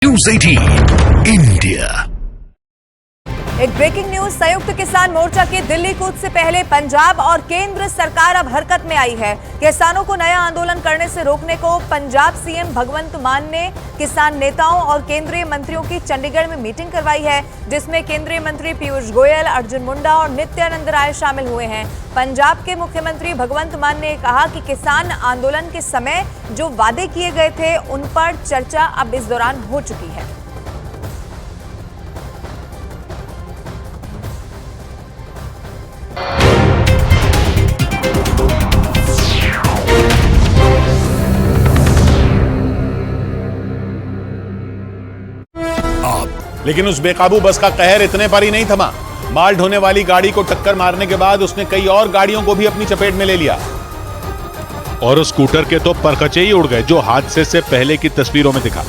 News 18 India. एक breaking news. संयुक्त किसान मोर्चा के दिल्ली कूच से पहले पंजाब और केंद्र सरकार अब हरकत में आई है। किसानों को नया आंदोलन करने से रोकने को पंजाब सीएम भगवंत मान ने किसान नेताओं और केंद्रीय मंत्रियों की चंडीगढ़ में मीटिंग करवाई है, जिसमें केंद्रीय मंत्री पीयूष गोयल, अर्जुन मुंडा और नित्यानंद राय शामिल हुए हैं। पंजाब के मुख्यमंत्री भगवंत मान ने कहा कि किसान आंदोलन के समय जो वादे किए गए थे उन पर चर्चा अब इस दौरान हो चुकी है। लेकिन उस बेकाबू बस का कहर इतने पर ही नहीं थमा। माल ढोने वाली गाड़ी को टक्कर मारने के बाद उसने कई और गाड़ियों को भी अपनी चपेट में ले लिया और उस स्कूटर के तो परखचे ही उड़ गए, जो हादसे से पहले की तस्वीरों में दिखा।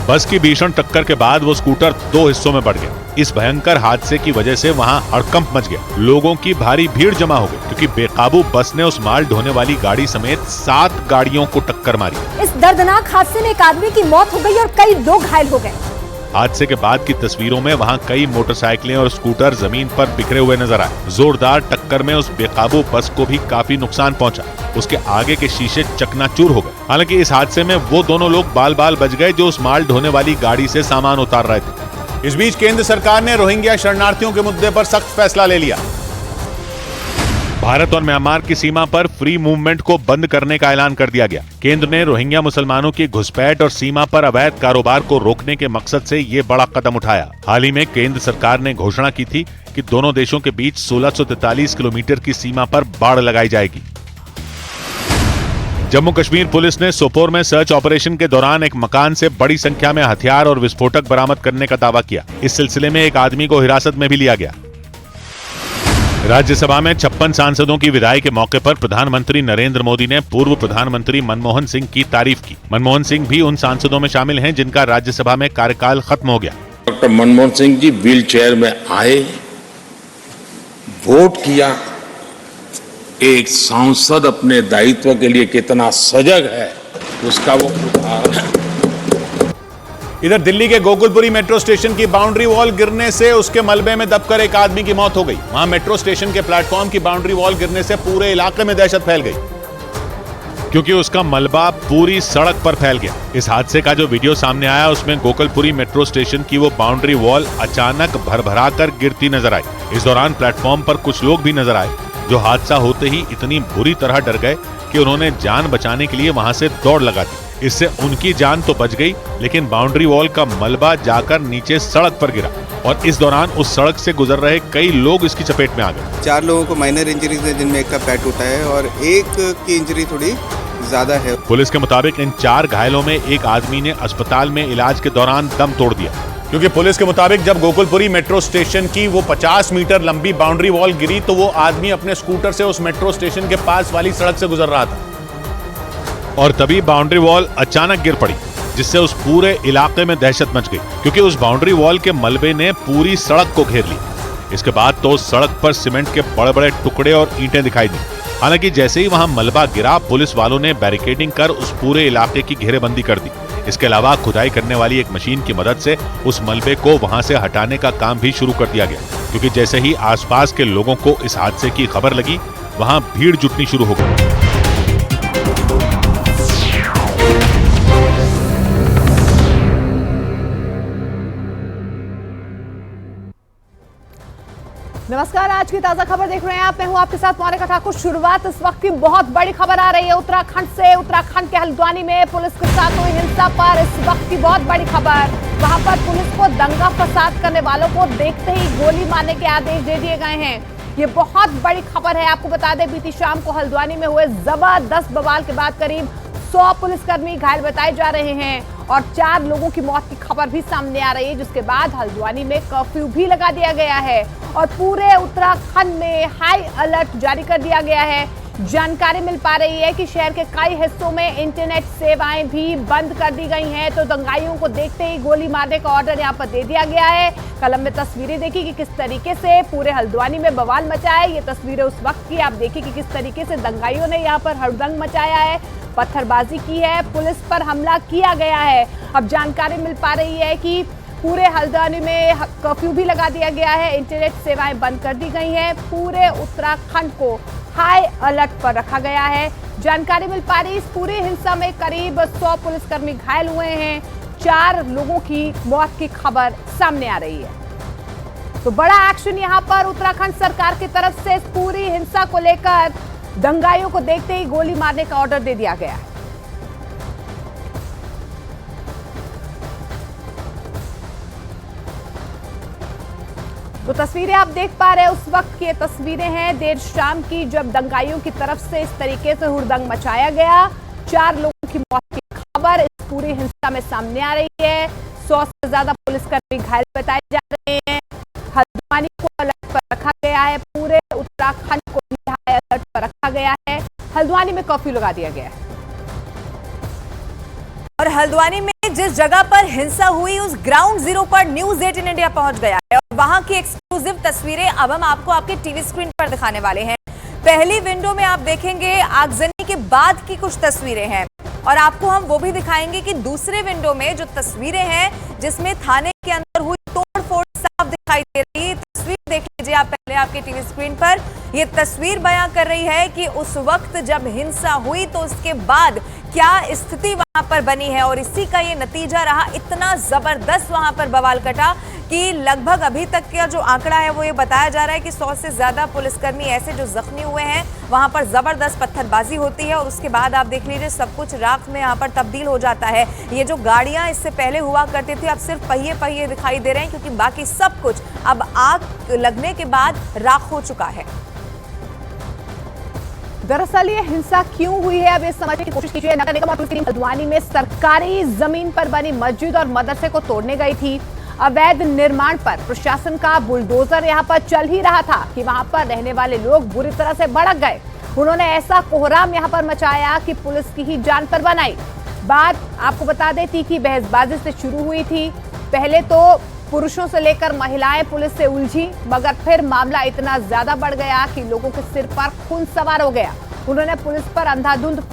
बस की भीषण टक्कर के बाद वो स्कूटर दो हिस्सों में बढ़ गया। इस भयंकर हादसे की वजह से वहां हड़कंप मच गया। लोगों की भारी भीड़ जमा हो गई क्योंकि बेकाबू बस ने उस माल ढोने वाली गाड़ी समेत 7 गाड़ियों को टक्कर मारी। इस दर्दनाक हादसे में एक आदमी की मौत हो गई और कई लोग घायल हो गए। हादसे के बाद की तस्वीरों में वहां कई मोटरसाइकिलें और स्कूटर जमीन पर बिखरे हुए नजर आए। जोरदार टक्कर में उस बेकाबू बस को भी काफी नुकसान पहुंचा। उसके आगे के शीशे चकनाचूर हो गए। हालांकि इस हादसे में वो दोनों लोग बाल बाल बच गए जो उस माल ढोने वाली गाड़ी से सामान उतार रहे थे। इस बीच केंद्र सरकार ने रोहिंग्या शरणार्थियों के मुद्दे पर सख्त फैसला ले लिया। भारत और म्यांमार की सीमा पर फ्री मूवमेंट को बंद करने का ऐलान कर दिया गया। केंद्र ने रोहिंग्या मुसलमानों की घुसपैठ और सीमा पर अवैध कारोबार को रोकने के मकसद से ये बड़ा कदम उठाया। हाल ही में केंद्र सरकार ने घोषणा की थी कि दोनों देशों के बीच 1643 किलोमीटर की सीमा पर बाड़ लगाई जाएगी। जम्मू कश्मीर पुलिस ने सोपोर में सर्च ऑपरेशन के दौरान एक मकान से बड़ी संख्या में हथियार और विस्फोटक बरामद करने का दावा किया। इस सिलसिले में एक आदमी को हिरासत में भी लिया गया। राज्यसभा में 56 सांसदों की विदाई के मौके पर प्रधानमंत्री नरेंद्र मोदी ने पूर्व प्रधानमंत्री मनमोहन सिंह की तारीफ की। मनमोहन सिंह भी उन सांसदों में शामिल हैं जिनका राज्यसभा में कार्यकाल खत्म हो गया। Doctor Manmohan Singh ji wheel chair में आए, वोट किया। एक सांसद अपने दायित्व के लिए कितना सजग है उसका वो उदाहरण है। इधर दिल्ली के गोकुलपुरी मेट्रो स्टेशन की बाउंड्री वॉल गिरने से उसके मलबे में दबकर एक आदमी की मौत हो गई। वहां मेट्रो स्टेशन के प्लेटफॉर्म की बाउंड्री वॉल गिरने से पूरे इलाके में दहशत फैल गई क्योंकि उसका मलबा पूरी सड़क पर फैल गया। इस हादसे का जो वीडियो सामने आया उसमें गोकुलपुरी मेट्रो स्टेशन की वो बाउंड्री वॉल अचानक भरभरा कर गिरती नजर आई। इस दौरान प्लेटफॉर्म पर कुछ लोग भी नजर आए जो हादसा होते ही इतनी बुरी तरह डर गए कि उन्होंने जान बचाने के लिए वहां से दौड़ लगा दी। इससे उनकी जान तो बच गई, लेकिन बाउंड्री वॉल का मलबा जाकर नीचे सड़क पर गिरा और इस दौरान उस सड़क से गुजर रहे कई लोग इसकी चपेट में आ गए। 4 लोगों को माइनर इंजरीज है, जिनमें एक का पैर टूटा है और एक की इंजरी थोड़ी ज्यादा है। पुलिस के मुताबिक इन 4 घायलों में एक आदमी ने अस्पताल में इलाज के दौरान दम तोड़ दिया। क्योंकि पुलिस के मुताबिक जब गोकुलपुरी मेट्रो स्टेशन की वो 50 मीटर लंबी बाउंड्री वॉल गिरी तो वो आदमी अपने स्कूटर से उस मेट्रो स्टेशन के पास वाली सड़क से गुजर रहा था और तभी बाउंड्री वॉल अचानक गिर पड़ी, जिससे उस पूरे इलाके में दहशत मच गई क्योंकि उस बाउंड्री वॉल के मलबे ने पूरी सड़क को घेर लिया। इसके बाद तो सड़क पर सीमेंट के बड़े बड़े टुकड़े और ईंटें दिखाई दी। हालांकि जैसे ही वहां मलबा गिरा, पुलिस वालों ने बैरिकेडिंग कर उस पूरे इलाके की घेरेबंदी कर दी। इसके अलावा खुदाई करने वाली एक मशीन की मदद से उस मलबे को वहां से हटाने का काम भी शुरू कर दिया गया क्योंकि जैसे ही आसपास के लोगों को इस हादसे की खबर लगी, वहां भीड़ जुटनी शुरू हो गई। नमस्कार, आज की ताजा खबर देख रहे हैं आप। मैं हूं आपके साथ मौनिका ठाकुर। शुरुआत इस वक्त की बहुत बड़ी खबर आ रही है उत्तराखंड से। उत्तराखंड के हल्द्वानी में पुलिस के साथ हुई हिंसा पर इस वक्त की बहुत बड़ी खबर। वहां पर पुलिस को दंगा फसाद करने वालों को देखते ही गोली मारने के आदेश दे दिए गए हैं। ये बहुत बड़ी खबर है। आपको बता दें, बीती शाम को हल्द्वानी में हुए जबरदस्त बवाल के बाद करीब 100 पुलिसकर्मी घायल बताए जा रहे हैं और 4 लोगों की मौत की खबर भी सामने आ रही है, जिसके बाद हल्द्वानी में कर्फ्यू भी लगा दिया गया है और पूरे उत्तराखंड में हाई अलर्ट जारी कर दिया गया है। जानकारी मिल पा रही है कि शहर के कई हिस्सों में इंटरनेट सेवाएं भी बंद कर दी गई हैं, तो दंगाइयों को देखते ही गोली मारने का ऑर्डर यहां पर दे दिया गया है। कलम में तस्वीरें देखी कि किस तरीके से पूरे हल्द्वानी में बवाल मचा है। ये तस्वीरें उस वक्त की आप देखिए कि किस तरीके से दंगाइयों ने यहां पर हड़दंग मचाया है। पत्थरबाजी की है, पुलिस पर हमला किया गया है। अब जानकारी मिल पा रही है कि पूरे हल्द्वानी में कर्फ्यू भी लगा दिया गया है, इंटरनेट सेवाएं बंद कर दी गई हैं, पूरे उत्तराखंड को हाई अलर्ट पर रखा गया है। जानकारी मिल पा रही, इस पूरी हिंसा में करीब 100 पुलिसकर्मी घायल हुए हैं, 4 लोगों की मौत की खबर सामने आ रही है। तो बड़ा एक्शन यहां पर उत्तराखंड सरकार की तरफ से इस पूरी हिंसा को लेकर दंगाइयों को देखते ही गोली मारने का ऑर्डर दे दिया गया है। तो तस्वीरें आप देख पा रहे हैं, उस वक्त की ये तस्वीरें हैं देर शाम की, जब दंगाइयों की तरफ से इस तरीके से हुड़दंग मचाया गया। 4 लोगों की मौत की खबर इस पूरी हिंसा में सामने आ रही है। 100 से ज्यादा पुलिसकर्मी घायल बताए जा रहे हैं। हल्द्वानी को अलर्ट पर रखा गया है, पूरे उत्तराखंड को अलर्ट पर रखा गया है। हल्द्वानी में कर्फ्यू लगा दिया गया है। और हल्द्वानी में जिस जगह पर हिंसा हुई उस ग्राउंड जीरो पर न्यूज 18 इंडिया पहुंच गया है और वहां की एक्सक्लूसिव तस्वीरें अब हम आपको आपके टीवी स्क्रीन पर दिखाने वाले हैं। पहली विंडो में आप देखेंगे आगजनी के बाद की कुछ तस्वीरें हैं और आपको हम वो भी दिखाएंगे कि दूसरे विंडो में जो तस्वीरें हैं जिसमें थाने के अंदर हुई तोड़फोड़ साफ दिखाई दे रही है। तस्वीर देख लीजिए आप पहले आपके टीवी स्क्रीन पर। ये तस्वीर बयां कर रही है कि उस वक्त जब हिंसा हुई तो उसके बाद क्या स्थिति वहां पर बनी है और इसी का ये नतीजा रहा। इतना जबरदस्त वहां पर बवाल कटा कि लगभग अभी तक का जो आंकड़ा है वो ये बताया जा रहा है कि 100 से ज्यादा पुलिसकर्मी ऐसे जो जख्मी हुए हैं। वहां पर जबरदस्त पत्थरबाजी होती है और उसके बाद आप देख लीजिए सब कुछ राख में यहाँ पर तब्दील हो जाता है। ये जो गाड़ियां इससे पहले हुआ करती थी अब सिर्फ पहिए पहिए दिखाई दे रहे हैं क्योंकि बाकी सब कुछ अब आग लगने के बाद राख हो चुका है। दरअसल ये हिंसा क्यों हुई है अब ये समझने की कोशिश कीजिए। नगर निगम और पुलिस की टीम हल्द्वानी में सरकारी जमीन पर बनी मस्जिद और मदरसे को तोड़ने गई थी। अवैध निर्माण पर प्रशासन का बुलडोजर यहां पर चल ही रहा था कि वहां पर रहने वाले लोग बुरी तरह से भड़क गए। उन्होंने ऐसा कोहराम यहां पर मचाया कि पुलिस की ही जान पर बनाई। बात आपको बता देती कि बहसबाजी से शुरू हुई थी। पहले तो पुरुषों से लेकर महिलाएं पुलिस से उलझी, मगर फिर मामला इतना ज्यादा बढ़ गया कि लोगों के सिर पर खून सवार हो गया। उन्होंने पुलिस पर अंधाधुंध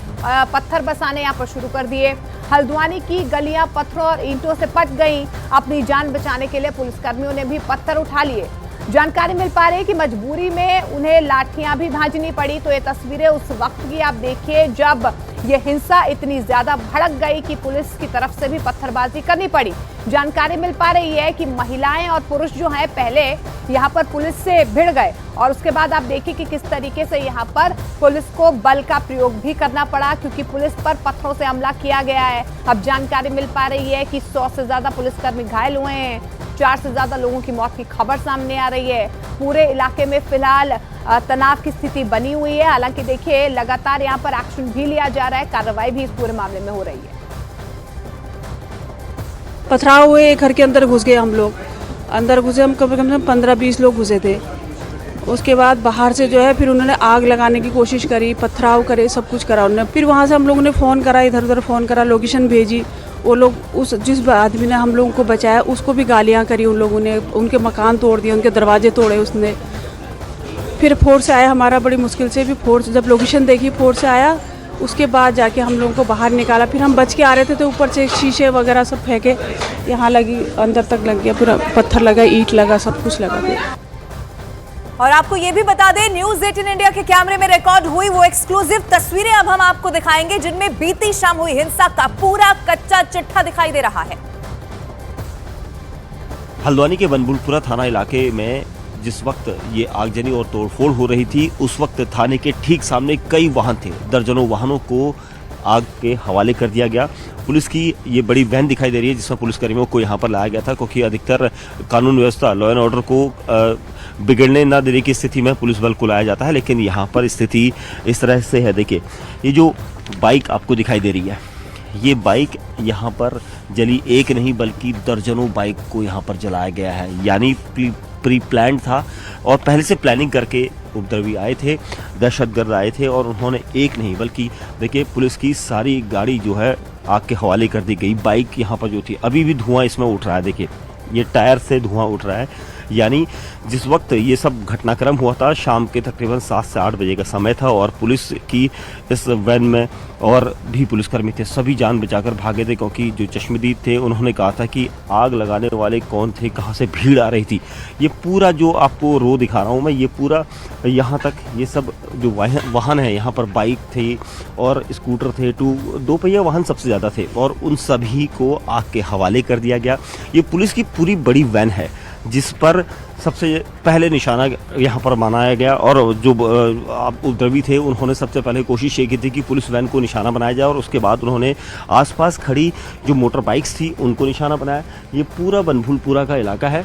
पत्थर बरसाने यहाँ पर शुरू कर दिए। हल्द्वानी की गलियां पत्थरों और ईंटों से पट गईं। अपनी जान बचाने के लिए पुलिसकर्मियों ने भी पत्थर उठा लिए। जानकारी मिल पा रही है कि मजबूरी में उन्हें लाठियां भी भांजनी पड़ी। तो ये तस्वीरें उस वक्त की आप देखिए जब ये हिंसा इतनी ज्यादा भड़क गई कि पुलिस की तरफ से भी पत्थरबाजी करनी पड़ी। जानकारी मिल पा रही है कि महिलाएं और पुरुष जो हैं पहले यहाँ पर पुलिस से भिड़ गए और उसके बाद आप देखिए कि किस तरीके से यहाँ पर पुलिस को बल का प्रयोग भी करना पड़ा क्योंकि पुलिस पर पत्थरों से हमला किया गया है। अब जानकारी मिल पा रही है कि 100 से ज्यादा पुलिसकर्मी घायल हुए हैं, 4 से ज्यादा लोगों की मौत की खबर सामने आ रही है। पूरे इलाके में फिलहाल तनाव की स्थिति बनी हुई है। हालांकि देखिए लगातार यहाँ पर एक्शन भी लिया जा रहा है, कार्रवाई भी इस पूरे मामले में हो रही है। पथराव हुए, घर के अंदर घुस गए हम लोग। अंदर घुसे हम कम से कम 15-20 लोग घुसे थे। उसके बाद बाहर से जो है फिर उन्होंने आग लगाने की कोशिश करी, पथराव करे, सब कुछ करा उन्होंने। फिर वहाँ से हम लोगों ने फ़ोन करा, इधर उधर फ़ोन करा, लोकेशन भेजी। वो लोग उस जिस आदमी ने हम लोगों को बचाया उसको भी गालियाँ करी उन लोगों ने, उनके मकान तोड़ दिए, उनके दरवाजे तोड़े उसने। फिर फोर्स आया हमारा, बड़ी मुश्किल से भी फोर्स, जब लोकेशन देखी फोर्स आया उसके बाद जाके हम लोगों को बाहर निकाला। फिर हम बच के आ रहे थे तो ऊपर से शीशे वगैरह सब फेंके, यहाँ लगी, अंदर तक लग गया, पूरा पत्थर लगा, ईंट लगा, सब कुछ लगा। और आपको ये भी बता दें न्यूज 18 इंडिया के कैमरे में रिकॉर्ड हुई वो एक्सक्लूसिव तस्वीरें अब हम आपको दिखाएंगे जिनमें बीती शाम हुई हिंसा का पूरा कच्चा चिट्ठा दिखाई दे रहा है। हल्द्वानी के बनबुलपुरा थाना इलाके में जिस वक्त ये आगजनी और तोड़फोड़ हो रही थी उस वक्त थाने के ठीक सामने कई वाहन थे। दर्जनों वाहनों को आग के हवाले कर दिया गया। पुलिस की ये बड़ी वैन दिखाई दे रही है जिसमें पुलिसकर्मियों को यहाँ पर लाया गया था क्योंकि अधिकतर कानून व्यवस्था, लॉ एंड ऑर्डर को बिगड़ने न देने की स्थिति में पुलिस बल को लाया जाता है। लेकिन यहाँ पर स्थिति इस तरह से है। देखिए ये जो बाइक आपको दिखाई दे रही है, ये बाइक यहाँ पर जली, एक नहीं बल्कि दर्जनों बाइक को यहाँ पर जलाया गया है। यानी प्री प्लान था और पहले से प्लानिंग करके उपद्रवी आए थे, दहशतगर्द आए थे और उन्होंने एक नहीं बल्कि देखिए पुलिस की सारी गाड़ी जो है आग के हवाले कर दी गई। बाइक यहाँ पर जो थी, अभी भी धुआं इसमें उठ रहा है। देखिए ये टायर से धुआं उठ रहा है। यानी जिस वक्त ये सब घटनाक्रम हुआ था शाम के तकरीबन 7 से 8 बजे का समय था और पुलिस की इस वैन में और भी पुलिसकर्मी थे, सभी जान बचाकर भागे थे क्योंकि जो चश्मदीद थे उन्होंने कहा था कि आग लगाने वाले कौन थे, कहाँ से भीड़ आ रही थी। ये पूरा जो आपको रो दिखा रहा हूँ मैं, ये पूरा यहाँ तक ये सब जो वाहन है, यहाँ पर बाइक थे और स्कूटर थे, दो पहिया वाहन सबसे ज़्यादा थे और उन सभी को आग के हवाले कर दिया गया। ये पुलिस की पूरी बड़ी वैन है जिस पर सबसे पहले निशाना यहाँ पर बनाया गया और जो उपद्रवी थे उन्होंने सबसे पहले कोशिश ये की थी कि पुलिस वैन को निशाना बनाया जाए और उसके बाद उन्होंने आसपास खड़ी जो मोटर बाइक्स थी उनको निशाना बनाया। ये पूरा बनभूलपुरा का इलाका है।